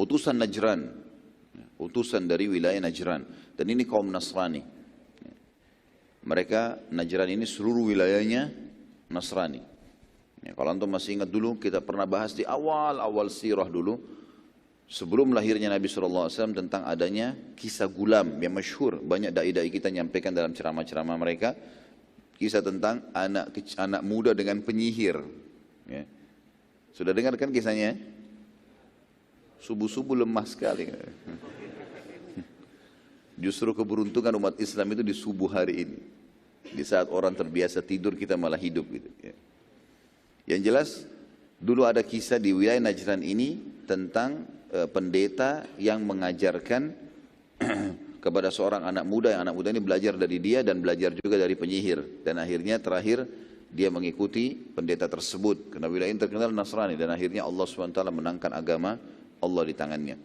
utusan Najran, utusan dari wilayah Najran, dan ini kaum Nasrani. Mereka Najran ini seluruh wilayahnya Nasrani. Ya, kalau antum masih ingat dulu kita pernah bahas di awal-awal sirah dulu, sebelum lahirnya Nabi SAW, tentang adanya kisah gulam yang masyhur, banyak dai-dai kita nyampaikan dalam ceramah-ceramah mereka, kisah tentang anak muda dengan penyihir. Ya. Sudah dengar kan kisahnya? Subuh-subuh lemah sekali. Justru keberuntungan umat Islam itu di subuh hari ini. Di saat orang terbiasa tidur, kita malah hidup gitu. Ya. Yang jelas, dulu ada kisah di wilayah Najran ini tentang pendeta yang mengajarkan kepada seorang anak muda, yang anak muda ini belajar dari dia dan belajar juga dari penyihir. Dan akhirnya terakhir dia mengikuti pendeta tersebut, karena wilayah ini terkenal Nasrani, dan akhirnya Allah SWT menangkan agama Allah di tangannya.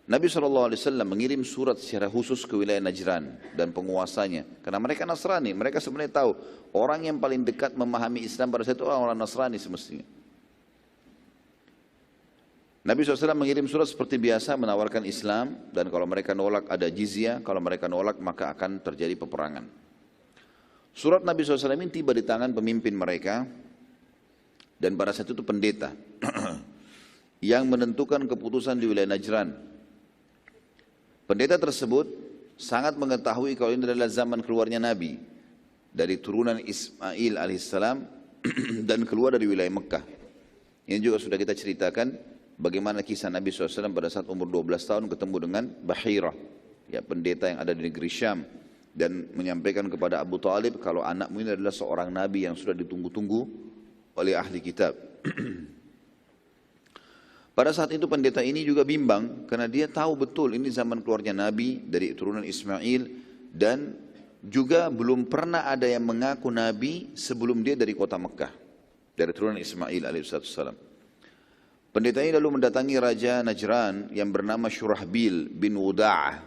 Nabi SAW mengirim surat secara khusus ke wilayah Najran dan penguasanya. Karena mereka Nasrani, mereka sebenarnya tahu orang yang paling dekat memahami Islam pada saat itu orang Nasrani semestinya. Nabi SAW mengirim surat seperti biasa menawarkan Islam, dan kalau mereka nolak ada jizyah, kalau mereka nolak maka akan terjadi peperangan. Surat Nabi SAW ini tiba di tangan pemimpin mereka, dan pada saat itu pendeta yang menentukan keputusan di wilayah Najran. Pendeta tersebut sangat mengetahui kalau ini adalah zaman keluarnya Nabi dari turunan Ismail alaihissalam dan keluar dari wilayah Mekah. Ini juga sudah kita ceritakan bagaimana kisah Nabi SAW pada saat umur 12 tahun ketemu dengan Bahirah, ya, pendeta yang ada di negeri Syam, dan menyampaikan kepada Abu Talib kalau anakmu ini adalah seorang Nabi yang sudah ditunggu-tunggu oleh ahli kitab. Pada saat itu pendeta ini juga bimbang karena dia tahu betul ini zaman keluarnya Nabi dari turunan Ismail, dan juga belum pernah ada yang mengaku Nabi sebelum dia dari kota Mekah, dari turunan Ismail alaihissalam. Pendeta ini lalu mendatangi Raja Najran yang bernama Syurahbil bin Wuda'ah.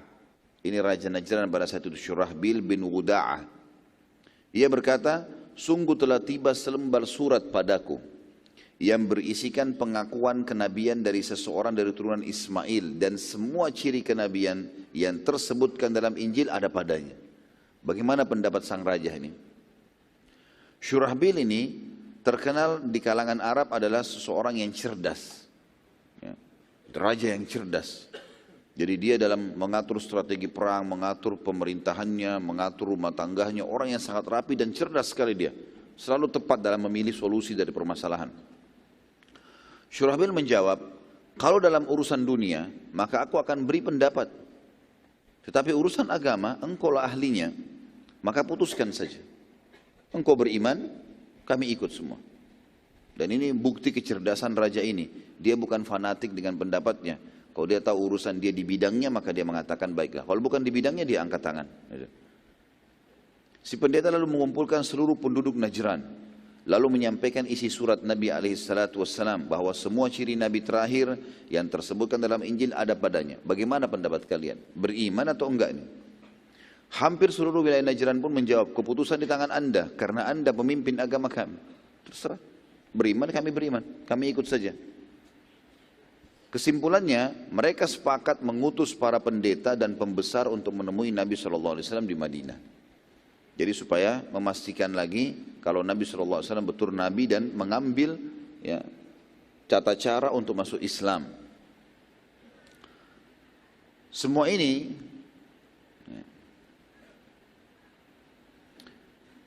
Ini Raja Najran pada saat itu, Syurahbil bin Wuda'ah. Ia berkata, sungguh telah tiba selembar surat padaku yang berisikan pengakuan kenabian dari seseorang dari turunan Ismail, dan semua ciri kenabian yang tersebutkan dalam Injil ada padanya. Bagaimana pendapat sang raja ini? Syurahbil ini terkenal di kalangan Arab adalah seseorang yang cerdas, ya, raja yang cerdas. Jadi dia dalam mengatur strategi perang, mengatur pemerintahannya, mengatur rumah tangganya, orang yang sangat rapi dan cerdas sekali dia. Selalu tepat dalam memilih solusi dari permasalahan. Syurahbil menjawab, kalau dalam urusan dunia, maka aku akan beri pendapat. Tetapi urusan agama, engkau lah ahlinya, maka putuskan saja. Engkau beriman, kami ikut semua. Dan ini bukti kecerdasan raja ini. Dia bukan fanatik dengan pendapatnya. Kalau dia tahu urusan dia di bidangnya, maka dia mengatakan baiklah. Kalau bukan di bidangnya, dia angkat tangan. Si pendeta lalu mengumpulkan seluruh penduduk Najran, lalu menyampaikan isi surat Nabi SAW bahwa semua ciri Nabi terakhir yang tersebutkan dalam Injil ada padanya. Bagaimana pendapat kalian? Beriman atau enggak ini? Hampir seluruh wilayah Najran pun menjawab, keputusan di tangan anda, karena anda pemimpin agama kami. Terserah, beriman kami beriman, kami ikut saja. Kesimpulannya, mereka sepakat mengutus para pendeta dan pembesar untuk menemui Nabi SAW di Madinah. Jadi supaya memastikan lagi kalau Nabi SAW betul Nabi dan mengambil, ya, tata cara untuk masuk Islam. Semua ini, ya,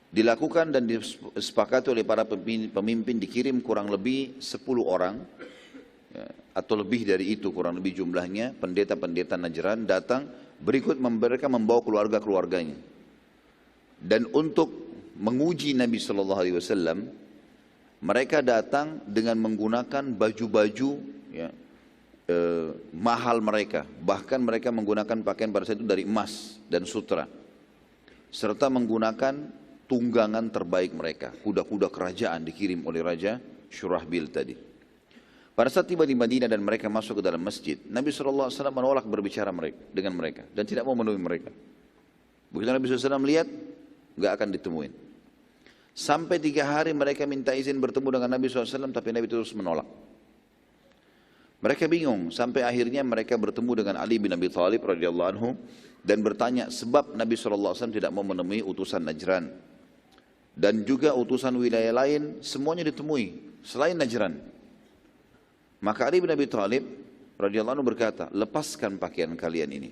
dilakukan dan disepakati oleh para pemimpin, dikirim kurang lebih 10 orang, ya, atau lebih dari itu kurang lebih jumlahnya, pendeta-pendeta Najran datang, berikut mereka membawa keluarga-keluarganya. Dan untuk menguji Nabi SAW, mereka datang dengan menggunakan baju-baju, ya, mahal mereka. Bahkan mereka menggunakan pakaian pada saat itu dari emas dan sutra, serta menggunakan tunggangan terbaik mereka. Kuda-kuda kerajaan dikirim oleh Raja Syurahbil tadi. Pada saat tiba di Madinah dan mereka masuk ke dalam masjid, Nabi SAW menolak berbicara dengan mereka dan tidak mau menemui mereka. Begitu Nabi SAW melihat, nggak akan ditemuin. Sampai 3 hari mereka minta izin bertemu dengan Nabi SAW, tapi Nabi terus menolak. Mereka bingung sampai akhirnya mereka bertemu dengan Ali bin Abi Thalib radhiyallahu anhu dan bertanya sebab Nabi SAW tidak mau menemui utusan Najran dan juga utusan wilayah lain semuanya ditemui selain Najran. Maka Ali bin Abi Thalib radhiyallahu anhu berkata, lepaskan pakaian kalian ini.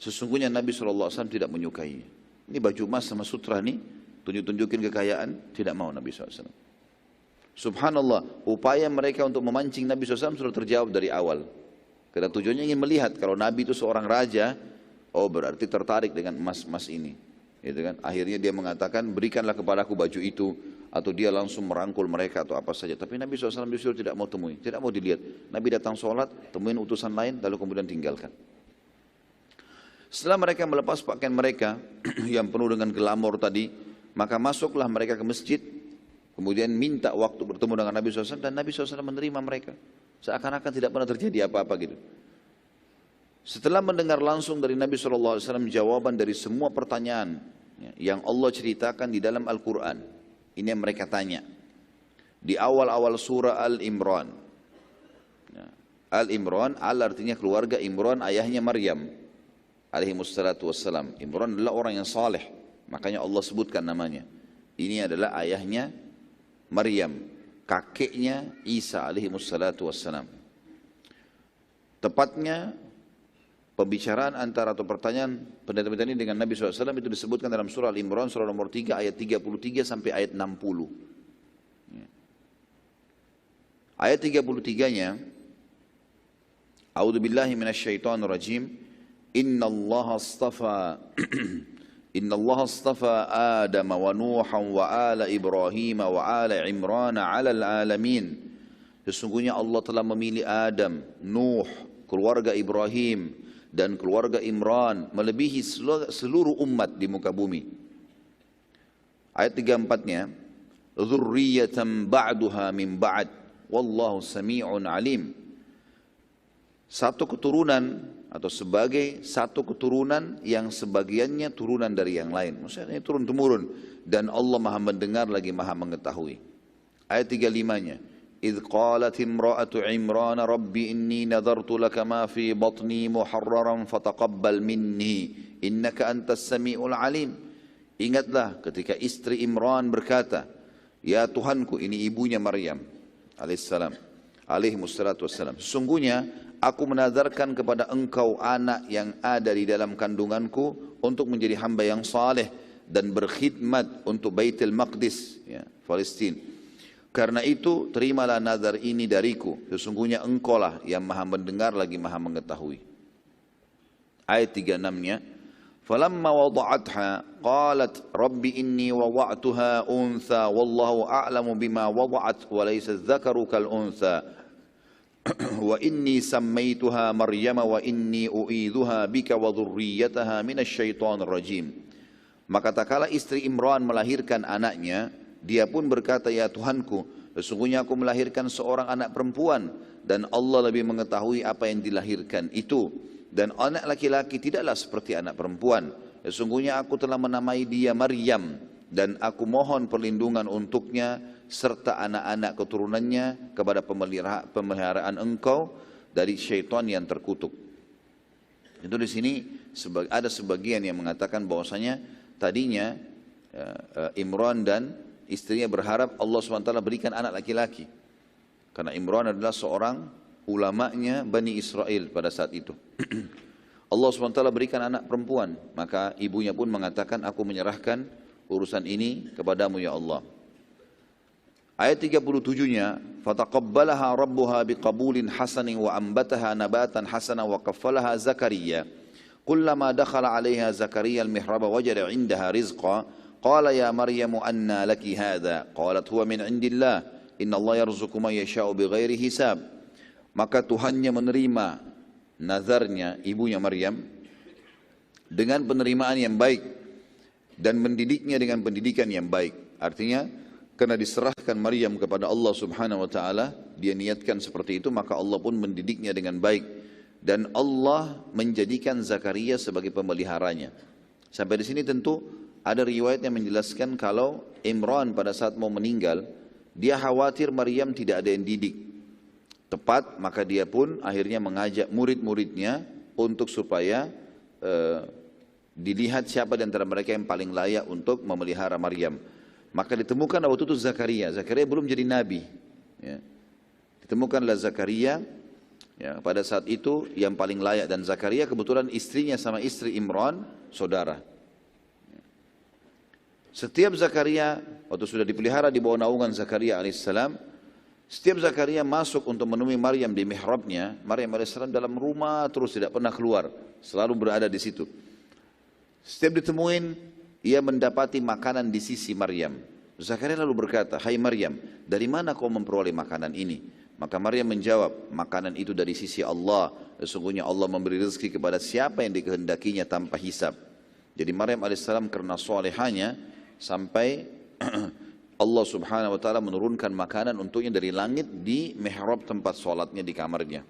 Sesungguhnya Nabi SAW tidak menyukainya. Ini baju emas sama sutra nih, tunjukin kekayaan, tidak mau Nabi SAW. Subhanallah, upaya mereka untuk memancing Nabi SAW sudah terjawab dari awal. Karena tujuannya ingin melihat kalau Nabi itu seorang raja, oh berarti tertarik dengan emas-emas ini. Gitu kan? Akhirnya dia mengatakan, berikanlah kepadaku baju itu, atau dia langsung merangkul mereka atau apa saja. Tapi Nabi SAW justru tidak mau temui, tidak mau dilihat. Nabi datang sholat, temuin utusan lain, lalu kemudian tinggalkan. Setelah mereka melepas pakaian mereka yang penuh dengan glamor tadi, maka masuklah mereka ke masjid. Kemudian minta waktu bertemu dengan Nabi SAW dan Nabi SAW menerima mereka. Seakan-akan tidak pernah terjadi apa-apa gitu. Setelah mendengar langsung dari Nabi SAW jawaban dari semua pertanyaan yang Allah ceritakan di dalam Al-Quran. Ini yang mereka tanya. Di awal-awal surah Al-Imran. Al-Imran, Al artinya keluarga Imran, ayahnya Maryam alaihimussalatu wassalam. Imran adalah orang yang saleh. Makanya Allah sebutkan namanya. Ini adalah ayahnya Maryam, kakeknya Isa alaihimussalatu wassalam. Tepatnya pembicaraan antara atau pertanyaan pendeta ini dengan Nabi SAW itu disebutkan dalam surah Al-Imran, surah nomor 3 ayat 33 sampai ayat 60. Ayat 33-nya, A'udzubillahi minasyaitonirrajim, Innallaha astafa Adam wa Nuhan wa ala Ibrahim wa ala Imran ala alamin. Sesungguhnya Allah telah memilih Adam, Nuh, keluarga Ibrahim dan keluarga Imran melebihi seluruh umat di muka bumi. Ayat 34-nya, dzurriyyatan ba'duha min ba'd wallahu sami'un alim. Satu keturunan atau sebagai satu keturunan yang sebagiannya turunan dari yang lain. Maksudnya turun-temurun. Dan Allah maha mendengar lagi maha mengetahui. Ayat 35-nya. إذ قالت امرأة عمران ربي إني نذرت لك ما في بطني محررا فتقبل مني إنك أنت السميع العليم. Ingatlah ketika istri Imran berkata, ya Tuhanku, ini ibunya Maryam alaihissalam, alaihimussalatu wassalam, sesungguhnya aku menazarkan kepada engkau anak yang ada di dalam kandunganku untuk menjadi hamba yang saleh dan berkhidmat untuk Baitul Maqdis, ya, Palestina. Karena itu terimalah nazar ini dariku, sesungguhnya engkaulah yang maha mendengar lagi maha mengetahui. Ayat 36-nya, falamma wada'atha qalat rabbi inni wada'tuha untha wallahu a'lamu bima wada'at wa laysa dzakaru kal untha wa inni sammaituha Maryam wa inni u'idzuha bika wa dhurriyyataha minasyaitonir rajim. Maka tak kala istri Imran melahirkan anaknya, dia pun berkata, ya Tuhanku, sesungguhnya aku melahirkan seorang anak perempuan dan Allah lebih mengetahui apa yang dilahirkan itu, dan anak laki-laki tidaklah seperti anak perempuan. Sesungguhnya aku telah menamai dia Maryam dan aku mohon perlindungan untuknya serta anak-anak keturunannya kepada pemeliharaan engkau dari syaitan yang terkutuk. Itu di sini ada sebagian yang mengatakan bahwasanya tadinya Imran dan istrinya berharap Allah SWT berikan anak laki-laki. Karena Imran adalah seorang ulamanya Bani Israel pada saat itu. Allah SWT berikan anak perempuan, maka ibunya pun mengatakan, aku menyerahkan urusan ini kepadamu ya Allah. Ayat 37-nya, fataqabbalaha rabbuha biqabulin hasanin wa ambataha nabatan hasana wa kaffalaha Zakaria. Kullama dakhala 'alaiha Zakaria al-mihraba wajada 'indaha rizqa, qala ya Maryamu anna laki hadha? Qalat huwa min 'indillah, innallaha yarzuqu man yasha'u bighairi hisab. Maka Tuhannya menerima nazarnya ibunya Maryam dengan penerimaan yang baik dan mendidiknya dengan pendidikan yang baik. Artinya karena diserahkan Maryam kepada Allah Subhanahu wa taala, dia niatkan seperti itu, maka Allah pun mendidiknya dengan baik dan Allah menjadikan Zakaria sebagai pemeliharanya. Sampai di sini tentu ada riwayat yang menjelaskan kalau Imran pada saat mau meninggal, dia khawatir Maryam tidak ada yang didik. tepat, maka dia pun akhirnya mengajak murid-muridnya untuk supaya dilihat siapa di antara mereka yang paling layak untuk memelihara Maryam. Maka ditemukan waktu itu Zakaria. Zakaria belum jadi nabi. Ya. Ditemukanlah Zakaria. Ya, pada saat itu yang paling layak, dan Zakaria kebetulan istrinya sama istri Imran saudara. Setiap Zakaria waktu sudah dipelihara di bawah naungan Zakaria alaihissalam, setiap Zakaria masuk untuk menemui Maryam di mihrabnya, Maryam alaihissalam dalam rumah terus tidak pernah keluar, selalu berada di situ. Setiap ditemuin, ia mendapati makanan di sisi Maryam. Zakaria lalu berkata, "Hai Maryam, dari mana kau memperoleh makanan ini?" Maka Maryam menjawab, "Makanan itu dari sisi Allah. Sesungguhnya Allah memberi rezeki kepada siapa yang dikehendakinya tanpa hisab." Jadi Maryam alaihissalam karena solehanya sampai Allah subhanahu wa ta'ala menurunkan makanan untuknya dari langit di mihrab tempat sholatnya di kamarnya.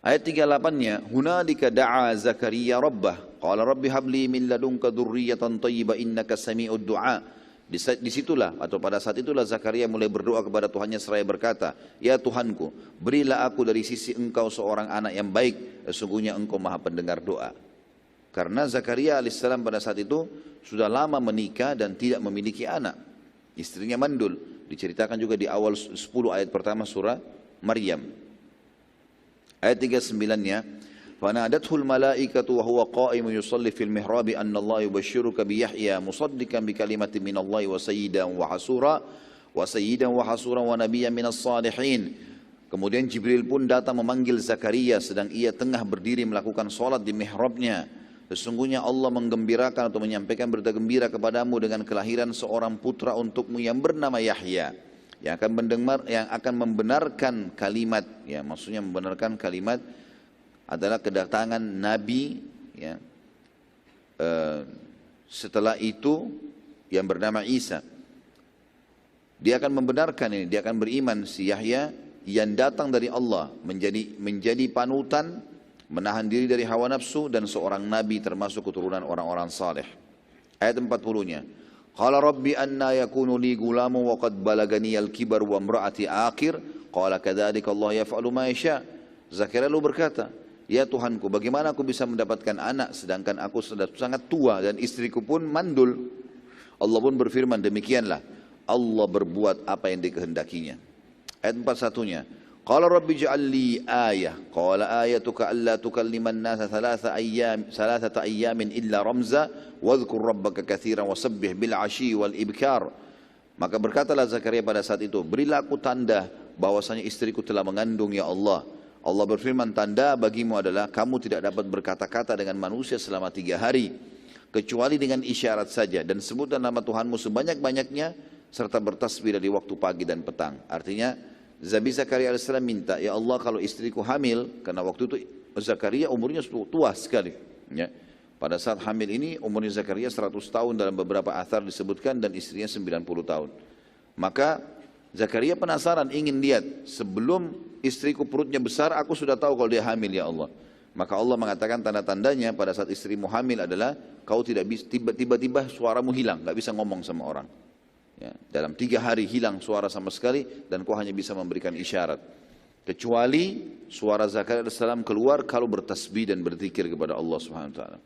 Ayat 38-nya, "Hunalika da'a Zakaria rabbah, qala rabbi habli min ladunka dzurriyyatan thayyibah innaka sami'ud du'a." Disitulah atau pada saat itulah Zakaria mulai berdoa kepada Tuhannya seraya berkata, "Ya Tuhanku, berilah aku dari sisi Engkau seorang anak yang baik, sesungguhnya Engkau Maha pendengar doa." Karena Zakaria alaihissalam pada saat itu sudah lama menikah dan tidak memiliki anak. Istrinya mandul. Diceritakan juga di awal 10 ayat pertama surah Maryam. Ayat 39-nya, فنادته الملائكة وهو قائم يصلي في المحراب أن الله يبشرك بيحيى مصدقا بكلمة من الله وسيدا وحصورا ونبيا من الصالحين. Kemudian Jibril pun datang memanggil Zakaria sedang ia tengah berdiri melakukan sholat di mihrabnya. Sesungguhnya Allah menggembirakan atau menyampaikan berita gembira kepadamu dengan kelahiran seorang putra untukmu yang bernama Yahya, yang akan membenarkan kalimat, ya maksudnya membenarkan kalimat adalah kedatangan Nabi, ya, setelah itu yang bernama Isa. Dia akan membenarkan ini, dia akan beriman si Yahya yang datang dari Allah, menjadi panutan, menahan diri dari hawa nafsu dan seorang Nabi termasuk keturunan orang-orang saleh. Ayat 40-nya, "Qala rabbi anna yakunu li gulamu wa qad balagani al-kibar wa imra'ati akhir, qala kadzalika Allah yaf'alu ma yasha." Zakaria lalu berkata, "Ya Tuhanku, bagaimana aku bisa mendapatkan anak sedangkan aku sudah sangat tua dan istriku pun mandul?" Allah pun berfirman, demikianlah Allah berbuat apa yang dikehendakinya. Ayat 41-nya, "Qala rabbi ij'al li ayah, qala ayatuka alla tukalliman nasa thalathata ayyamin illa ramza wadhkur rabbaka katsiran wasabbih bil 'ashyi wal ibkar." Maka berkatalah Zakaria pada saat itu, "Berilah aku tanda bahwasanya istriku telah mengandung ya Allah." Allah berfirman, "Tanda bagimu adalah kamu tidak dapat berkata-kata dengan manusia selama 3 hari, kecuali dengan isyarat saja, dan sebutlah nama Tuhanmu sebanyak-banyaknya, serta bertasbih dari waktu pagi dan petang." Artinya, Zakaria alaihissalam minta, "Ya Allah, kalau istriku hamil," karena waktu itu Zakaria umurnya tua sekali. Ya. Pada saat hamil ini umurnya Zakaria 100 tahun dalam beberapa athar disebutkan, dan istrinya 90 tahun. Maka Zakaria penasaran, ingin lihat, sebelum istriku perutnya besar, aku sudah tahu kalau dia hamil ya Allah. Maka Allah mengatakan tanda-tandanya pada saat istrimu hamil adalah kau tidak bisa, tiba-tiba suaramu hilang, nggak bisa ngomong sama orang. Ya, dalam 3 hari hilang suara sama sekali, dan kau hanya bisa memberikan isyarat. Kecuali suara Zakaria alaihissalam keluar kalau bertasbih dan berzikir kepada Allah Subhanahu wa taala.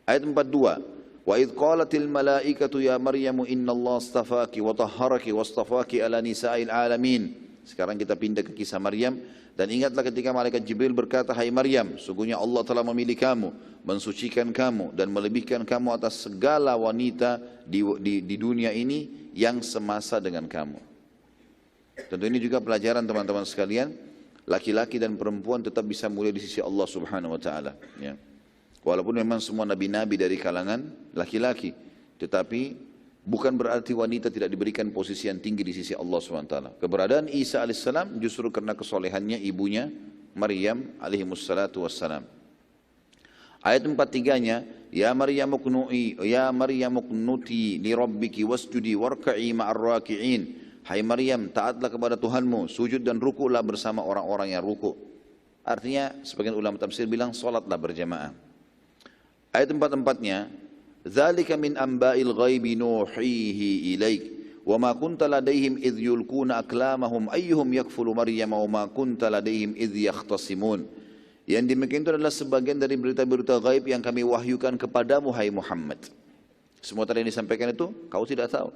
Ayat 42. "Wa idh qalatil malaikatu ya Maryamu innallaha astafaki wa tahharaki wastafaki ala nisa'il alamin." Sekarang kita pindah ke kisah Maryam, dan ingatlah ketika malaikat Jibril berkata, "Hai Maryam, sungguhnya Allah telah memilih kamu, mensucikan kamu dan melebihkan kamu atas segala wanita di dunia ini yang semasa dengan kamu." Tentu ini juga pelajaran teman-teman sekalian, laki-laki dan perempuan tetap bisa mulia di sisi Allah Subhanahu wa taala, ya. Walaupun memang semua nabi-nabi dari kalangan laki-laki, tetapi bukan berarti wanita tidak diberikan posisi yang tinggi di sisi Allah SWT. Keberadaan Isa alaihissalam justru karena kesolehannya ibunya Maryam alaihissalatu wassalam. Ayat 43-nya, "Ya Maryam uqnuti li rabbiki wasjudi warka'i ma'ar raki'in." Hai Maryam, taatlah kepada Tuhanmu, sujud dan ruku'lah bersama orang-orang yang ruku'. Artinya, sebagian ulama tafsir bilang, salatlah berjamaah. Ayat 44-nya, "Dzalika min amba'il ghaibi nuhihi ilaik Wa ma kunta ladaihim idh yulquna aklamahum ayyuhum yakfulu Maryam wa ma kunta ladaihim idh yakhtasimun. Yang demikian itu adalah sebagian dari berita-berita gaib yang kami wahyukan kepadamu, hai Muhammad. Semua tadi yang disampaikan itu kau tidak tahu.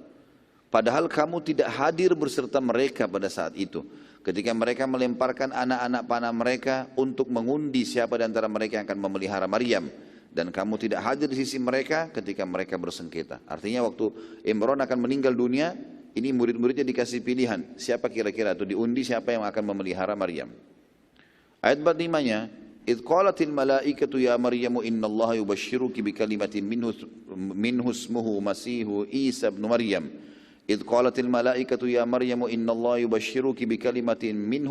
Padahal kamu tidak hadir berserta mereka pada saat itu. Ketika mereka melemparkan anak-anak panah mereka untuk mengundi siapa di antara mereka yang akan memelihara Maryam. Dan kamu tidak hadir di sisi mereka ketika mereka bersengketa. Artinya waktu Imran akan meninggal dunia, ini murid-muridnya dikasih pilihan. Siapa kira-kira itu diundi siapa yang akan memelihara Maryam. Ayat 45-nya, "Idz qalatil malaikatu ya Maryamu innallaha yubashshiruki bikalimatin minhu ismuhu Masihu Isa ibn Maryam." إذ قالت الملائكة يا مريم إن الله يبشرك بكلمة منه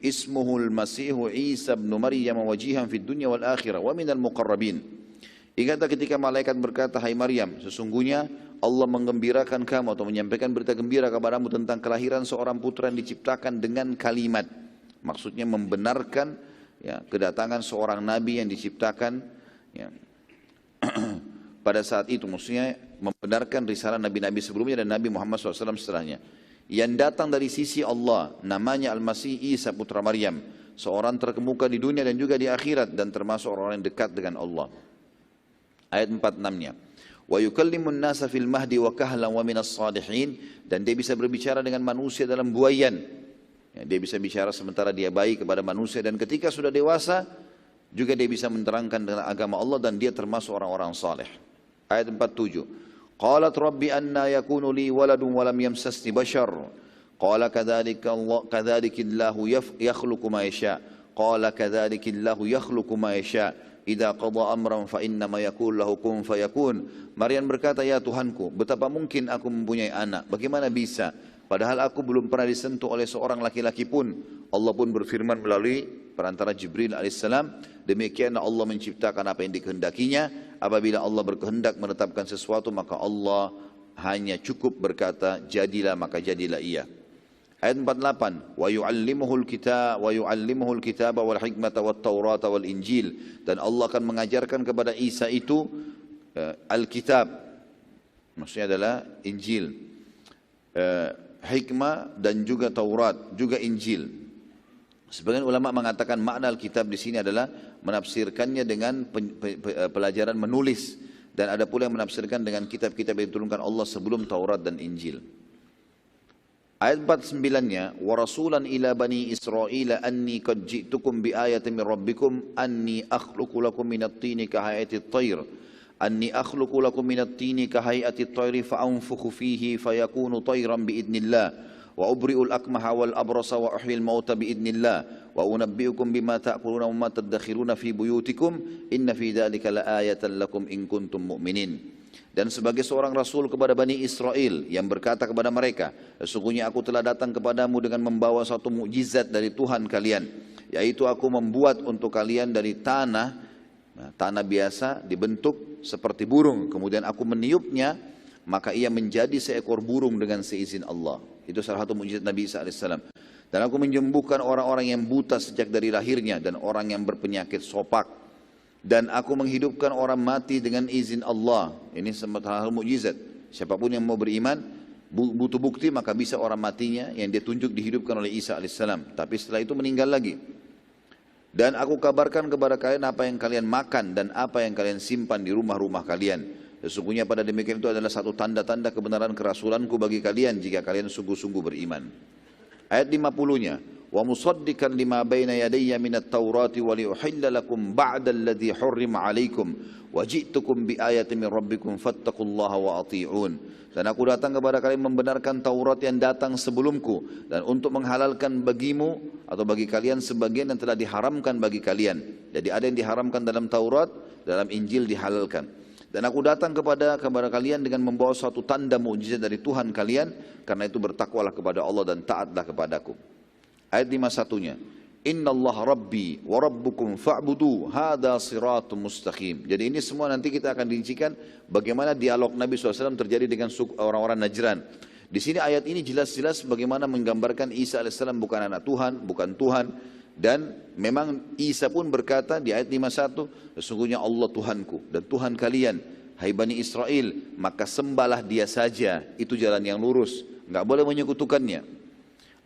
اسمه المسيح عيسى بن مريم وجيها في الدنيا والآخرة ومن المقربين. Ingatlah ketika malaikat berkata, hai Maryam, sesungguhnya Allah menggembirakan kamu atau menyampaikan berita gembira kepadamu tentang kelahiran seorang putra yang diciptakan dengan kalimat. Maksudnya membenarkan ya, kedatangan seorang nabi yang diciptakan ya, pada saat itu, maksudnya membenarkan risalah nabi-nabi sebelumnya dan Nabi Muhammad SAW setelahnya. Yang datang dari sisi Allah, namanya Al-Masih Isa putra Maryam, seorang terkemuka di dunia dan juga di akhirat dan termasuk orang yang dekat dengan Allah. Ayat 46-nya. Wa yukallimun nasa fil mahdi wa kahlan wa minas salihin, dan dia bisa berbicara dengan manusia dalam buayan. Ya, dia bisa bicara sementara dia baik kepada manusia dan ketika sudah dewasa juga dia bisa menerangkan dengan agama Allah dan dia termasuk orang-orang saleh. Ayat 47. Qalat rabbi anna yakunu li waladun wa lam yamsasni bashar. Qala kadzalika yakhluqu ma yasha. Qala kadzalika yakhluqu ma yasha. Idza qada amran fa inna ma yaqul lahu kun fayakun. Maryam berkata, ya Tuhanku, betapa mungkin aku mempunyai anak? Bagaimana bisa? Padahal aku belum pernah disentuh oleh seorang laki-laki pun. Allah pun berfirman melalui perantara Jibril alaihissalam, demikian Allah menciptakan apa yang dikehendakinya. Apabila Allah berkehendak menetapkan sesuatu, maka Allah hanya cukup berkata, jadilah, maka jadilah ia. Ayat 48, wa yu'allimuhul kitaba wal hikmata wat taurata wal injil, dan Allah akan mengajarkan kepada Isa itu Alkitab, maksudnya adalah Injil, hikmah dan juga Taurat, juga Injil. Sebagian ulama mengatakan makna Alkitab di sini adalah menafsirkannya dengan pelajaran menulis, dan ada pula yang menafsirkan dengan kitab-kitab yang diturunkan Allah sebelum Taurat dan Injil. Ayat 49-nya, wa rasulan ila bani Israil anni qad ji'tukum bi ayatin min rabbikum anni akhluqu lakum minat tini ka hay'atit tayr anni akhluqu lakum minat tini ka hay'atit tayr fa anfukhu fihi fayakunu tayran bi idnillah wa ubri'ul akmaha wal abrasa wa uhyil mauta bi idnillah wa unabbi'ukum bima ta'kuluna wa ma tadakhiruna fi buyutikum inna fi dzalika laayatan lakum in kuntum mu'minin. Dan sebagai seorang rasul kepada Bani Israel yang berkata kepada mereka, sesungguhnya aku telah datang kepadamu dengan membawa satu mukjizat dari Tuhan kalian, yaitu aku membuat untuk kalian dari tanah biasa dibentuk seperti burung, kemudian aku meniupnya, maka ia menjadi seekor burung dengan seizin Allah. Itu salah satu mukjizat Nabi Isa AS. Dan aku menyembuhkan orang-orang yang buta sejak dari lahirnya dan orang yang berpenyakit sopak. Dan aku menghidupkan orang mati dengan izin Allah. Ini salah satu mukjizat. Siapapun yang mau beriman, butuh bukti, maka bisa orang matinya yang dia tunjuk dihidupkan oleh Isa AS. Tapi setelah itu meninggal lagi. Dan aku kabarkan kepada kalian apa yang kalian makan dan apa yang kalian simpan di rumah-rumah kalian. Sesungguhnya pada demikian itu adalah satu tanda-tanda kebenaran kerasulanku bagi kalian jika kalian sungguh-sungguh beriman. Ayat 50-nya, wa musaddiqan lima baina yadayya minat taurati wa liuhilla lakum ba'da alladhi hurrima alaikum wa ji'tukum bi ayatin min rabbikum fattaqullaha wa ati'un. Dan aku datang kepada kalian membenarkan Taurat yang datang sebelumku dan untuk menghalalkan bagimu atau bagi kalian sebagian yang telah diharamkan bagi kalian. Jadi ada yang diharamkan dalam Taurat, dalam Injil dihalalkan. Dan aku datang kepada kalian dengan membawa suatu tanda mukjizat dari Tuhan kalian, karena itu bertakwalah kepada Allah dan taatlah kepadaku. Ayat 51-nya, innallaha rabbi wa rabbukum fa'budu hadza siratun mustaqim. Jadi ini semua nanti kita akan rincikan bagaimana dialog Nabi SAW terjadi dengan orang-orang Najran. Di sini ayat ini jelas-jelas bagaimana menggambarkan Isa AS bukan anak Tuhan, bukan Tuhan. Dan memang Isa pun berkata di ayat 51, sesungguhnya Allah Tuhanku dan Tuhan kalian, hai Bani Israel, maka sembahlah dia saja, itu jalan yang lurus, enggak boleh menyekutukannya.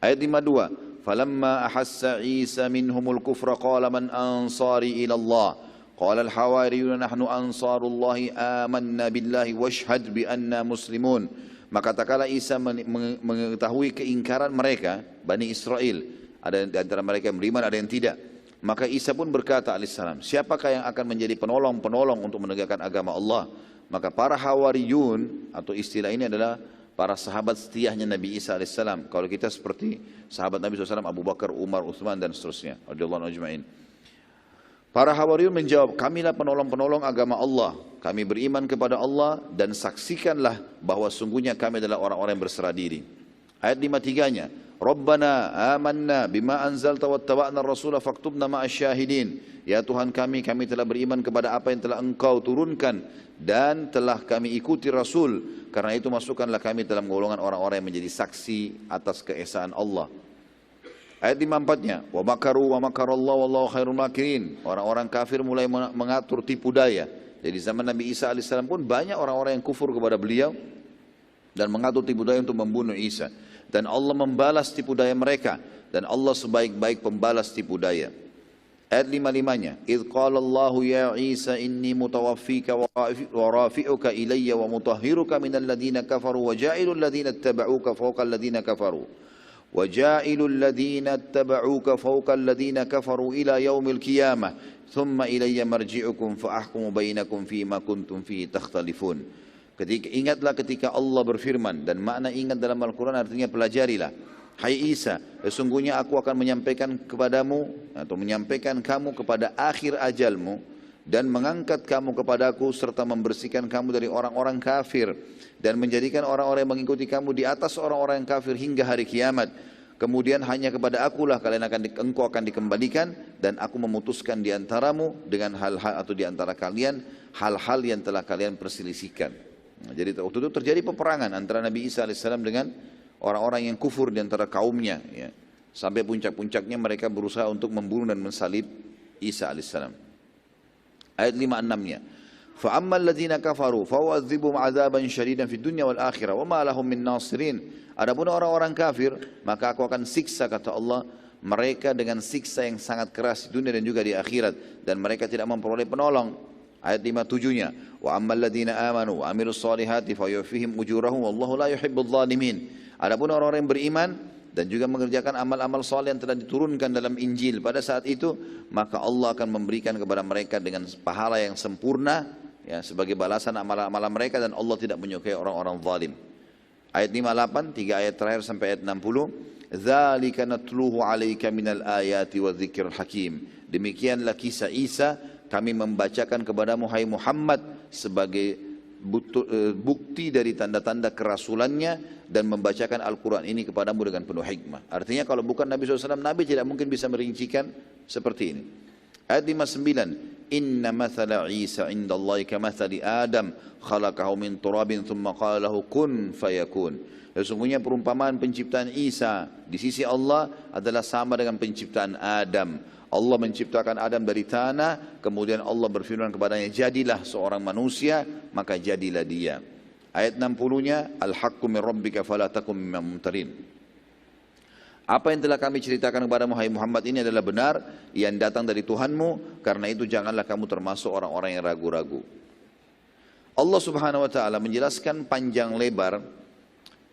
Ayat 52, falamma ahassa Isa minhumul kufra qala man ansari ila Allah qala al-hawariyuna nahnu ansarullahi amanna billahi washhad bi anna muslimun. Maka tatkala Isa mengetahui keingkaran mereka, Bani Israel, ada di antara mereka yang beriman, ada yang tidak, maka Isa pun berkata alaihissalam, siapakah yang akan menjadi penolong untuk menegakkan agama Allah? Maka para hawariyun, atau istilah ini adalah para sahabat setiahnya Nabi Isa alaihissalam. Kalau kita seperti sahabat Nabi SAW, Abu Bakar, Umar, Uthman dan seterusnya, radhiyallahu anhum ajma'in. Para hawariyun menjawab, kamilah penolong-penolong agama Allah. Kami beriman kepada Allah dan saksikanlah bahwa sungguhnya kami adalah orang-orang yang berserah diri. Ayat 53-nya, Rabbana amanna bima anzalta wattaba'na ar-rasula faktubna ma'asyahidin. Ya Tuhan kami telah beriman kepada apa yang telah Engkau turunkan dan telah kami ikuti Rasul. Karena itu masukkanlah kami dalam golongan orang-orang yang menjadi saksi atas keesaan Allah. Ayat 54-nya, wa makaru wa makarallahu wallahu khairul makirin. Orang-orang kafir mulai mengatur tipu daya. Jadi zaman Nabi Isa alaihissalam pun banyak orang-orang yang kufur kepada beliau dan mengatur tipu daya untuk membunuh Isa. Dan Allah membalas tipu daya mereka, dan Allah sebaik-baik pembalas tipu daya. Ayat 55-nya, idh qala Allahu ya Isa inni mutawaffika wa rafi'uka ilayya wa mutahhiruka minal ladina kafaru wa ja'ilul ladina ittaba'uka fawqa alladina kafaru. وَجَائِلُ الَّذِينَ اتَّبَعُوكَ فَوْقَ الَّذِينَ كَفَرُوا إِلَى يَوْمِ الْقِيَامَةِ ثُمَّ إِلَيَّ مَرْجِعُكُمْ فَأَحْكُمُ بَيْنَكُمْ فِيمَا كُنْتُمْ فِيهِ تَخْتَلِفُونَ. Ingatlah ketika Allah berfirman, dan makna ingat dalam Al-Quran artinya pelajarilah. Hai Isa, sesungguhnya aku akan menyampaikan kepadamu atau menyampaikan kamu kepada akhir ajalmu dan mengangkat kamu kepadaku serta membersihkan kamu dari orang-orang kafir dan menjadikan orang-orang yang mengikuti kamu di atas orang-orang yang kafir hingga hari kiamat. Kemudian hanya kepada akulah engkau akan dikembalikan, dan aku memutuskan di antaramu dengan hal-hal atau di antara kalian hal-hal yang telah kalian perselisihkan. Nah, jadi waktu itu terjadi peperangan antara Nabi Isa alaihissalam dengan orang-orang yang kufur di antara kaumnya, ya. Sampai puncak-puncaknya mereka berusaha untuk membunuh dan mensalib Isa alaihissalam. Ayat 56-nya, فَأَمَّا الَّذِينَ كَفَرُوا فَوَعَذِّبُهُمْ عَذَابًا شَدِيدًا فِي الدُّنْيَا وَالْآخِرَةِ وَمَا لَهُمْ مِنْ نَاصِرِينَ. Adapun orang-orang kafir, maka aku akan siksa, kata Allah, mereka dengan siksa yang sangat keras di dunia dan juga di akhirat, dan mereka tidak memperoleh penolong. Ayat 57-nya, وَأَمَّا الَّذِينَ آمَنُوا وَعَمِلُوا الصَّالِحَاتِ فَيُوَفِّيهِمْ أُجُورَهُمْ وَاللَّهُ لَا يُحِبُّ الظَّالِمِينَ. Adapun orang-orang yang beriman dan juga mengerjakan amal-amal saleh yang telah diturunkan dalam Injil pada saat itu, maka Allah akan memberikan kepada mereka dengan pahala yang sempurna, ya, sebagai balasan amal-amal mereka, dan Allah tidak menyukai orang-orang zalim. Ayat 58, 3 ayat terakhir sampai ayat 60, dzalika natluhu 'alaika minal ayati wadh-dzikril hakim. Demikianlah kisah Isa kami membacakan kepadamu hai Muhammad sebagai bukti dari tanda-tanda kerasulannya, dan membacakan Al-Quran ini kepadamu dengan penuh hikmah. Artinya kalau bukan Nabi SAW, Nabi tidak mungkin bisa merincikan seperti ini. Ayat 59, inna mathala Isa indallahi kamathali Adam khalaqahu min turabin thumma qala lahu kun fayakun. Sesungguhnya perumpamaan penciptaan Isa di sisi Allah adalah sama dengan penciptaan Adam. Allah menciptakan Adam dari tanah, kemudian Allah berfirman kepadanya, jadilah seorang manusia, maka jadilah dia. Ayat 60-nya, al-haqqu min rabbika fala takum minal mumtarin. Apa yang telah kami ceritakan kepadamu hai Muhammad ini adalah benar, yang datang dari Tuhanmu, karena itu janganlah kamu termasuk orang-orang yang ragu-ragu. Allah Subhanahu wa taala menjelaskan panjang lebar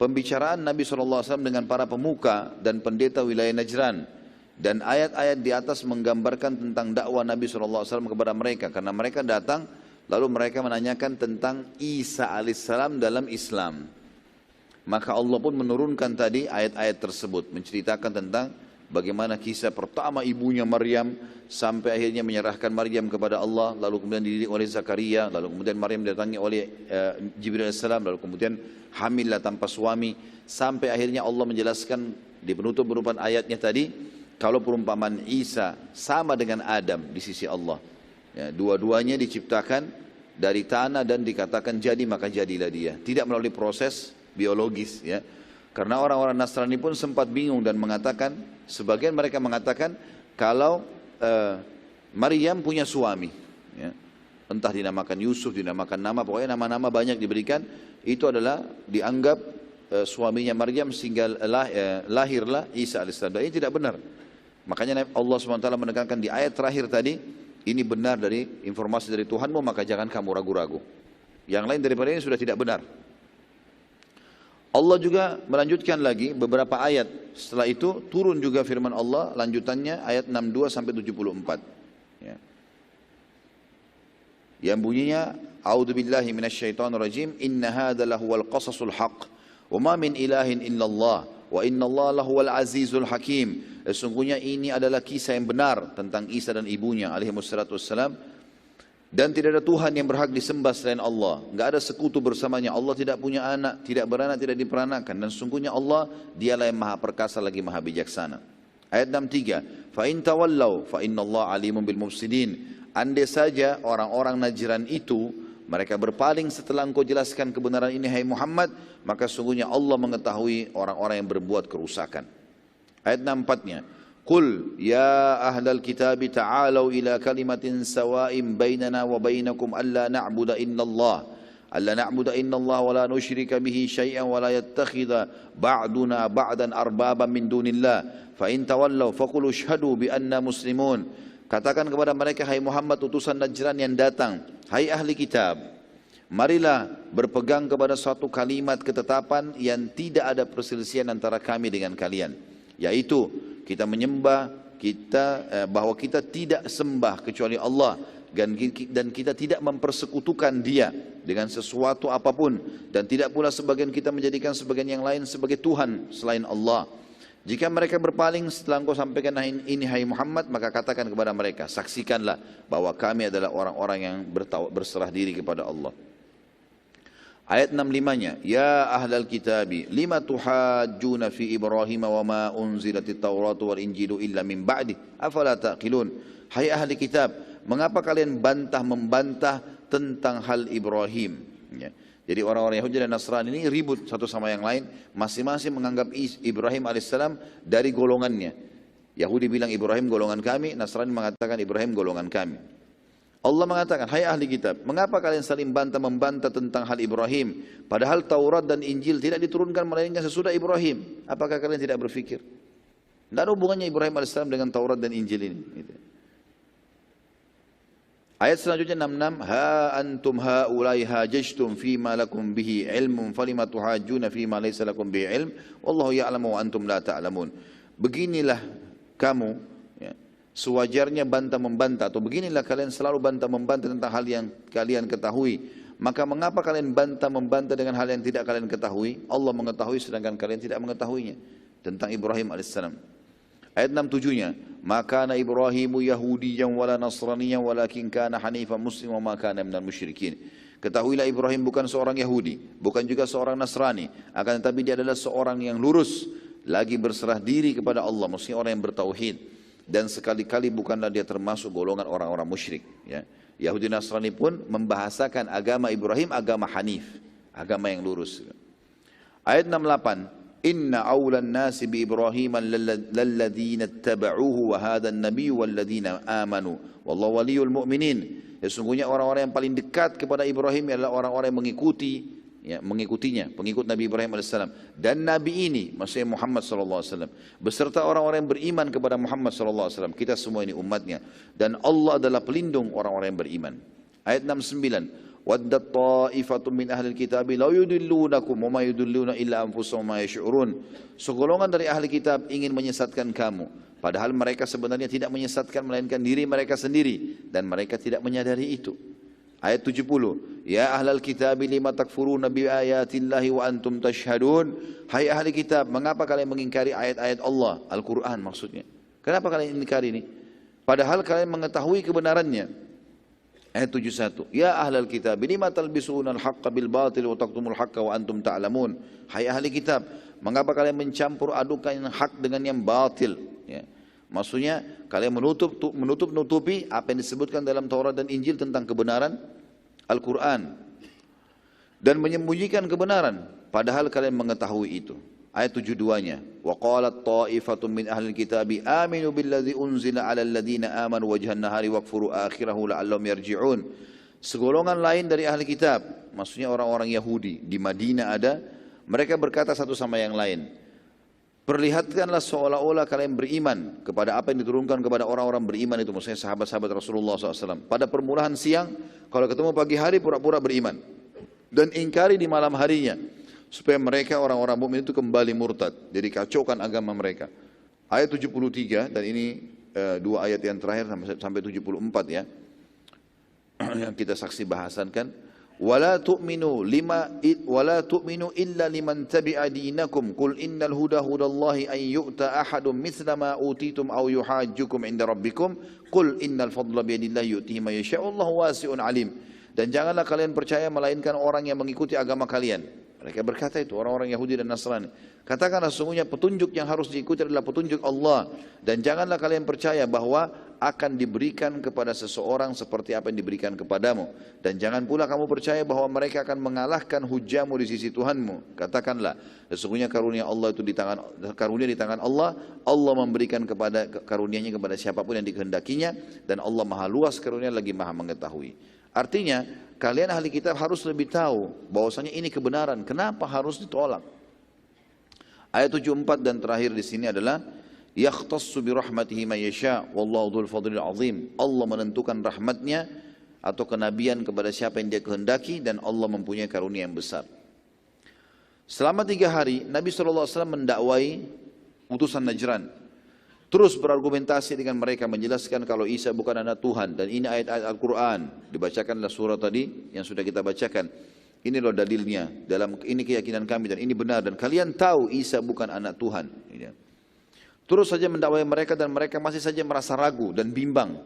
pembicaraan Nabi SAW dengan para pemuka dan pendeta wilayah Najran. Dan ayat-ayat di atas menggambarkan tentang dakwah Nabi SAW kepada mereka. Karena mereka datang, lalu mereka menanyakan tentang Isa alaihissalam dalam Islam. Maka Allah pun menurunkan tadi ayat-ayat tersebut, menceritakan tentang bagaimana kisah pertama ibunya Maryam, sampai akhirnya menyerahkan Maryam kepada Allah, lalu kemudian dididik oleh Zakaria, lalu kemudian Maryam didatangi oleh Jibril alaihissalam, lalu kemudian hamillah tanpa suami, sampai akhirnya Allah menjelaskan di penutup berupa ayatnya tadi, kalau perumpamaan Isa sama dengan Adam di sisi Allah, ya, dua-duanya diciptakan dari tanah dan dikatakan jadi, maka jadilah dia, tidak melalui proses biologis, ya. Karena orang-orang Nasrani pun sempat bingung dan mengatakan, sebagian mereka mengatakan kalau Maryam punya suami, ya, entah dinamakan Yusuf, dinamakan nama, pokoknya nama-nama banyak diberikan, itu adalah dianggap suaminya Maryam sehingga lahirlah Isa alaihissalam. Dan ini tidak benar. Makanya Allah SWT menekankan di ayat terakhir tadi, ini benar dari informasi dari Tuhanmu, maka jangan kamu ragu-ragu. Yang lain daripada ini sudah tidak benar. Allah juga melanjutkan lagi beberapa ayat. Setelah itu turun juga firman Allah, lanjutannya ayat 62 sampai 74. Ya. Yang bunyinya, A'udzubillahi minasyaitonirrajim, inna hadza lahuwal qasasul haqq, wa ma min ilahin illallah, wa innallaha lahuwal azizul hakim. Sesungguhnya ini adalah kisah yang benar tentang Isa dan ibunya alaihi wassalatu wassalam. Dan tidak ada Tuhan yang berhak disembah selain Allah. Enggak ada sekutu bersamanya. Allah tidak punya anak, tidak beranak, tidak diperanakan. Dan sesungguhnya Allah, dialah yang maha perkasa lagi maha bijaksana. Ayat 63. Fa in tawallaw fa innallaha alimun bil mufsidin. Andai saja orang-orang Najran itu mereka berpaling setelah engkau jelaskan kebenaran ini hai Muhammad, maka sesungguhnya Allah mengetahui orang-orang yang berbuat kerusakan. Ayat 64-nya. Qul ya ahlal kitabi ta'alau ila kalimatin sawa'in bainana wa bainakum alla na'budu illallah wa la nusyrika bihi syai'an wa la yattakhidha ba'duna ba'dan arbaban min dunillah fa in tawallaw faqulu ashhadu bi anna muslimun. Katakan kepada mereka, hai Muhammad utusan Najran yang datang, hai ahli kitab, marilah berpegang kepada suatu kalimat ketetapan yang tidak ada perselisihan antara kami dengan kalian, yaitu kita menyembah bahwa kita tidak sembah kecuali Allah dan kita tidak mempersekutukan Dia dengan sesuatu apapun, dan tidak pula sebagian kita menjadikan sebagian yang lain sebagai Tuhan selain Allah. Jika mereka berpaling setelah engkau sampaikan ini hai Muhammad, maka katakan kepada mereka, saksikanlah bahwa kami adalah orang-orang yang berserah diri kepada Allah. Ayat 65-nya, ya ahlal kitabi lima tuhajjuna fi Ibrahim wa ma unzilatit Tauratu wal Injilu illa min ba'di afala taqilun. Hai ahli kitab, mengapa kalian membantah tentang hal Ibrahim? Ya. Jadi orang-orang Yahudi dan Nasrani ini ribut satu sama yang lain, masing-masing menganggap Ibrahim alaihissalam dari golongannya. Yahudi bilang Ibrahim golongan kami, Nasrani mengatakan Ibrahim golongan kami. Allah mengatakan, hai ahli kitab, mengapa kalian saling membantah tentang hal Ibrahim? Padahal Taurat dan Injil tidak diturunkan melainkan sesudah Ibrahim. Apakah kalian tidak berpikir? Tidak ada hubungannya Ibrahim AS dengan Taurat dan Injil ini. Ayat selanjutnya 66, ha antum haulai hajajtum fima lakum bihi ilmun falima tuhajjuna fima laysa lakum bihi ilm wallahu ya'lamu wa antum la ta'lamun. Beginilah kamu, ya, sewajarnya bantah-membantah, atau beginilah kalian selalu bantah-membantah tentang hal yang kalian ketahui. Maka mengapa kalian bantah-membantah dengan hal yang tidak kalian ketahui? Allah mengetahui sedangkan kalian tidak mengetahuinya. Tentang Ibrahim AS. Ayat 67-nya, maka na Ibrahimu Yahudiyan wala Nasraniyan walakin kana hanifan muslim wa ma kana minal musyrikin. Ketahuilah Ibrahim bukan seorang Yahudi, bukan juga seorang Nasrani, akan tetapi dia adalah seorang yang lurus, lagi berserah diri kepada Allah, maksudnya orang yang bertauhid. Dan sekali-kali bukanlah dia termasuk golongan orang-orang musyrik. Ya. Yahudi Nasrani pun membahasakan agama Ibrahim agama Hanif, agama yang lurus. Ayat 68, Inna awlan nasi bi Ibrahim lalladzina ittaba'uhu wa hadha an-nabiy walladzina amanu wallahu waliyul mu'minin. Sesungguhnya orang-orang yang paling dekat kepada Ibrahim adalah orang-orang yang mengikutinya, pengikut Nabi Ibrahim AS. Dan Nabi ini, maksudnya Muhammad SAW, beserta orang-orang yang beriman kepada Muhammad SAW. Kita semua ini umatnya. Dan Allah adalah pelindung orang-orang yang beriman. Ayat 69. Waddat ta'ifatun min ahli kitabi la yudillunakum wa ma yudilluna illa anfusahum ma yash'urun. Segolongan dari ahli kitab ingin menyesatkan kamu, padahal mereka sebenarnya tidak menyesatkan melainkan diri mereka sendiri, dan mereka tidak menyadari itu. Ayat 70. Ya ahlal kitabi lima takfuruna bi ayatillahi wa antum tashhadun. Hai ahli kitab, mengapa kalian mengingkari ayat-ayat Allah, Al-Quran maksudnya? Kenapa kalian ingkari ini? Padahal kalian mengetahui kebenarannya. Ayat 71. Ya ahlal kitab, lima talbisuna al-haqqa bil batil wa taqtumul haqqa wa antum ta'lamun. Hai ahli kitab, mengapa kalian mencampur adukan hak dengan yang batil? Ya. Maksudnya kalian menutup-nutupi apa yang disebutkan dalam Taurat dan Injil tentang kebenaran Al-Quran, dan menyembunyikan kebenaran padahal kalian mengetahui itu. Ayat 72-nya, wa qalat ta'ifatun min ahli kitabi aminu billadzi unzila 'alal ladzina amanu wajhan nahari wakfuru akhirahu la'allahum yarji'un. Segolongan lain dari ahli kitab, maksudnya orang-orang Yahudi di Madinah ada, mereka berkata satu sama yang lain, perlihatkanlah seolah-olah kalian beriman kepada apa yang diturunkan kepada orang-orang beriman itu, maksudnya sahabat-sahabat Rasulullah SAW. Pada permulaan siang, kalau ketemu pagi hari pura-pura beriman, dan ingkari di malam harinya, supaya mereka orang-orang mukmin itu kembali murtad, jadi kacaukan agama mereka. Ayat 73, dan ini dua ayat yang terakhir sampai 74 ya, yang kita saksi bahasankan. Wala tu'minu illa liman tabi'a dinakum qul innal huda hudallahi an yu'ta ahadun mithla ma utitum aw yuhajjukum 'inda rabbikum qul innal fadla biyadillahi yu'tihi man yasha'u wallahu wasi'un 'alim. Dan janganlah kalian percaya melainkan orang yang mengikuti agama kalian. Mereka berkata itu orang-orang Yahudi dan Nasrani. Katakanlah sesungguhnya petunjuk yang harus diikuti adalah petunjuk Allah. Dan janganlah kalian percaya bahwa akan diberikan kepada seseorang seperti apa yang diberikan kepadamu. Dan jangan pula kamu percaya bahwa mereka akan mengalahkan hujahmu di sisi Tuhanmu. Katakanlah sesungguhnya karunia Allah itu di tangan Allah. Allah memberikan kepada karunia-Nya kepada siapapun yang dikehendakinya. Dan Allah maha luas karunia lagi maha mengetahui. Artinya kalian ahli kitab harus lebih tahu bahwasanya ini kebenaran. Kenapa harus ditolak? Ayat 74 dan terakhir di sini adalah yakhtassu bi rahmatihi man yasha wallahu dzul fadlil azim. Allah menentukan rahmatnya atau kenabian kepada siapa yang Dia kehendaki dan Allah mempunyai karunia yang besar. Selama 3 hari Nabi SAW mendakwai utusan Najran. Terus berargumentasi dengan mereka, menjelaskan kalau Isa bukan anak Tuhan. Dan ini ayat-ayat Al-Quran. Dibacakanlah surah tadi yang sudah kita bacakan. Ini loh dalilnya, ini keyakinan kami dan ini benar. Dan kalian tahu Isa bukan anak Tuhan. Terus saja mendakwai mereka dan mereka masih saja merasa ragu dan bimbang.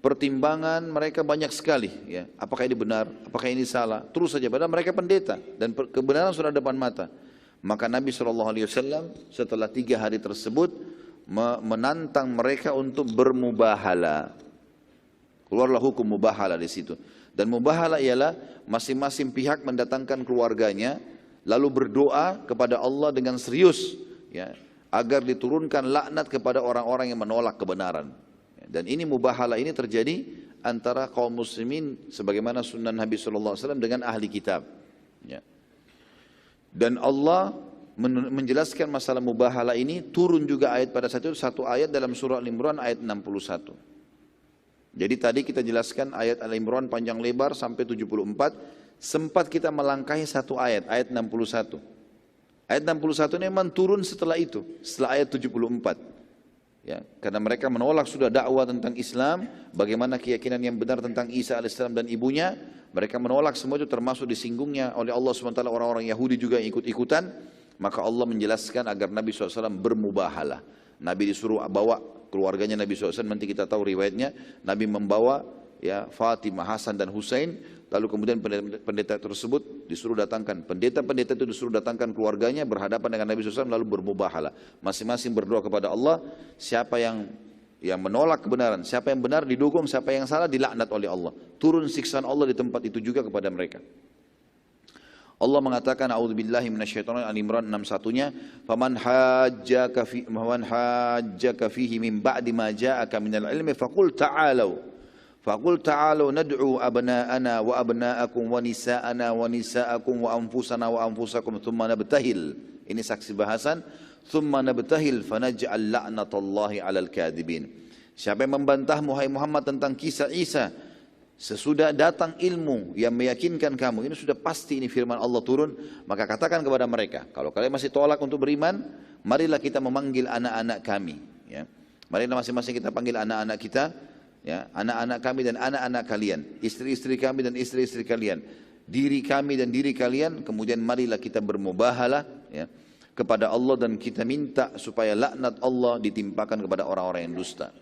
Pertimbangan mereka banyak sekali. Ya. Apakah ini benar, apakah ini salah. Terus saja, padahal mereka pendeta. Dan kebenaran sudah depan mata. Maka Nabi SAW setelah 3 hari tersebut menantang mereka untuk bermubahala. Keluarlah hukum mubahala di situ. Dan mubahala ialah masing-masing pihak mendatangkan keluarganya lalu berdoa kepada Allah dengan serius ya, agar diturunkan laknat kepada orang-orang yang menolak kebenaran. Dan ini mubahala ini terjadi antara kaum muslimin sebagaimana sunnah Nabi SAW dengan ahli kitab. Ya. Dan Allah menjelaskan masalah mubahala ini, turun juga ayat pada saat itu, satu ayat dalam surah Al-Imran ayat 61. Jadi tadi kita jelaskan ayat Al-Imran panjang lebar sampai 74, sempat kita melangkahi satu ayat 61. Ayat 61 ini memang turun setelah itu, setelah ayat 74. Ya, karena mereka menolak sudah dakwah tentang Islam, bagaimana keyakinan yang benar tentang Isa alaihissalam dan ibunya, mereka menolak semua itu, termasuk disinggungnya oleh Allah SWT orang-orang Yahudi juga yang ikut-ikutan. Maka Allah menjelaskan agar Nabi SAW bermubahalah. Nabi disuruh bawa keluarganya Nabi SAW, nanti kita tahu riwayatnya. Nabi membawa ya Fatimah, Hasan dan Husain. Lalu kemudian pendeta tersebut disuruh datangkan, pendeta-pendeta itu disuruh datangkan keluarganya berhadapan dengan Nabi SAW lalu bermubahalah. Masing-masing berdoa kepada Allah, siapa yang menolak kebenaran, siapa yang benar didukung, siapa yang salah dilaknat oleh Allah. Turun siksaan Allah di tempat itu juga kepada mereka. Allah mengatakan a'udzubillahi minasyaitonir Al-Imran 61-nya, faman hajjaka fihi min ba'di ma ja'aka minal ilmi faqul ta'alu nad'u abna'ana wa abna'akum wa nisa'ana wa nisa'akum wa anfusana wa anfusakum thumma nabtahil. Ini saksi bahasan, thumma nabtahil fanaj'al la'natallahi 'alal kadhibin. Siapa yang membantahmu hai Muhammad tentang kisah Isa sesudah datang ilmu yang meyakinkan kamu, ini sudah pasti ini firman Allah turun, maka katakan kepada mereka, kalau kalian masih tolak untuk beriman, marilah kita memanggil anak-anak kami. Ya. Marilah masing-masing kita panggil anak-anak kita, ya, anak-anak kami dan anak-anak kalian, istri-istri kami dan istri-istri kalian, diri kami dan diri kalian, kemudian marilah kita bermubahalah ya, kepada Allah dan kita minta supaya laknat Allah ditimpakan kepada orang-orang yang dusta.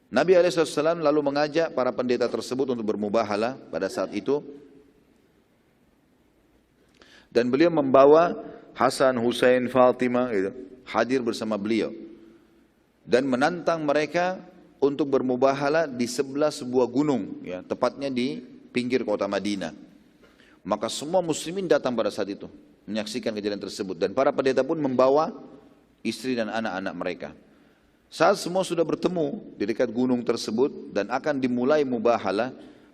Nabi SAW lalu mengajak para pendeta tersebut untuk bermubahalah pada saat itu. Dan beliau membawa Hasan, Husain, Fatimah gitu, hadir bersama beliau. Dan menantang mereka untuk bermubahalah di sebelah sebuah gunung, ya, tepatnya di pinggir kota Madinah. Maka semua muslimin datang pada saat itu, menyaksikan kejadian tersebut. Dan para pendeta pun membawa istri dan anak-anak mereka. Saat semua sudah bertemu di dekat gunung tersebut dan akan dimulai mubahalah,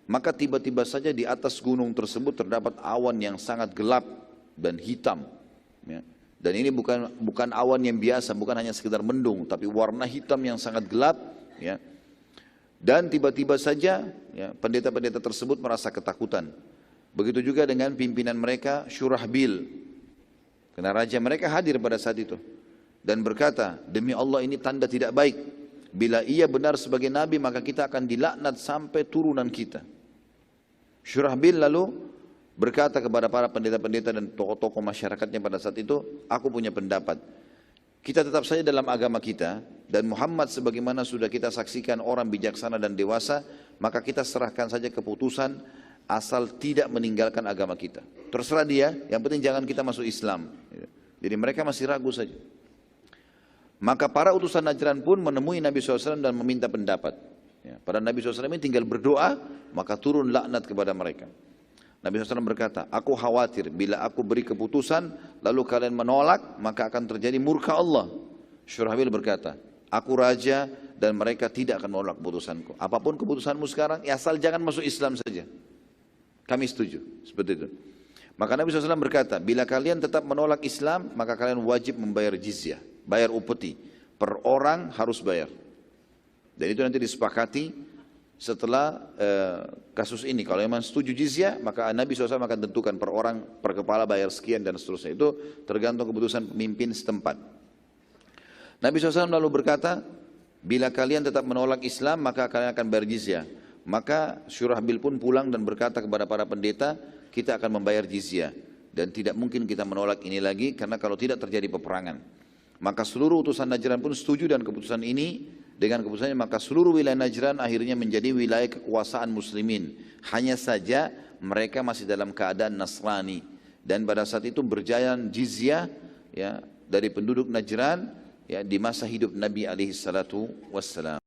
Maka tiba-tiba saja di atas gunung tersebut terdapat awan yang sangat gelap dan hitam. Ya. Dan ini bukan awan yang biasa, bukan hanya sekedar mendung, tapi warna hitam yang sangat gelap. Ya. Dan tiba-tiba saja ya, pendeta-pendeta tersebut merasa ketakutan. Begitu juga dengan pimpinan mereka Syurahbil. Karena raja mereka hadir pada saat itu. Dan berkata, demi Allah ini tanda tidak baik. Bila ia benar sebagai nabi maka kita akan dilaknat sampai turunan kita. Syurahbil lalu berkata kepada para pendeta-pendeta dan tokoh-tokoh masyarakatnya pada saat itu, aku punya pendapat. Kita tetap saja dalam agama kita, dan Muhammad sebagaimana sudah kita saksikan orang bijaksana dan dewasa, maka kita serahkan saja keputusan asal tidak meninggalkan agama kita. Terserah dia, yang penting jangan kita masuk Islam. Jadi mereka masih ragu saja. Maka para utusan Najran pun menemui Nabi SAW dan meminta pendapat. Ya, pada Nabi SAW ini tinggal berdoa, maka turun laknat kepada mereka. Nabi SAW berkata, aku khawatir bila aku beri keputusan, lalu kalian menolak, maka akan terjadi murka Allah. Syurahbil berkata, aku raja dan mereka tidak akan menolak keputusanku. Apapun keputusanmu sekarang, ya asal jangan masuk Islam saja. Kami setuju, seperti itu. Maka Nabi SAW berkata, bila kalian tetap menolak Islam, maka kalian wajib membayar jizyah, bayar upeti. Per orang harus bayar. Dan itu nanti disepakati setelah kasus ini. Kalau memang setuju jizyah, maka Nabi SAW akan tentukan per orang, per kepala bayar sekian dan seterusnya. Itu tergantung keputusan pemimpin setempat. Nabi SAW lalu berkata, bila kalian tetap menolak Islam, maka kalian akan bayar jizyah. Maka Syurahbil pun pulang dan berkata kepada para pendeta, kita akan membayar jizyah. Dan tidak mungkin kita menolak ini lagi, karena kalau tidak terjadi peperangan. Maka seluruh utusan Najran pun setuju dengan keputusan ini. Dengan keputusannya maka seluruh wilayah Najran akhirnya menjadi wilayah kekuasaan muslimin. Hanya saja mereka masih dalam keadaan Nasrani. Dan pada saat itu berjalan jizyah ya, dari penduduk Najran ya, di masa hidup Nabi alaihi salatu wassalam.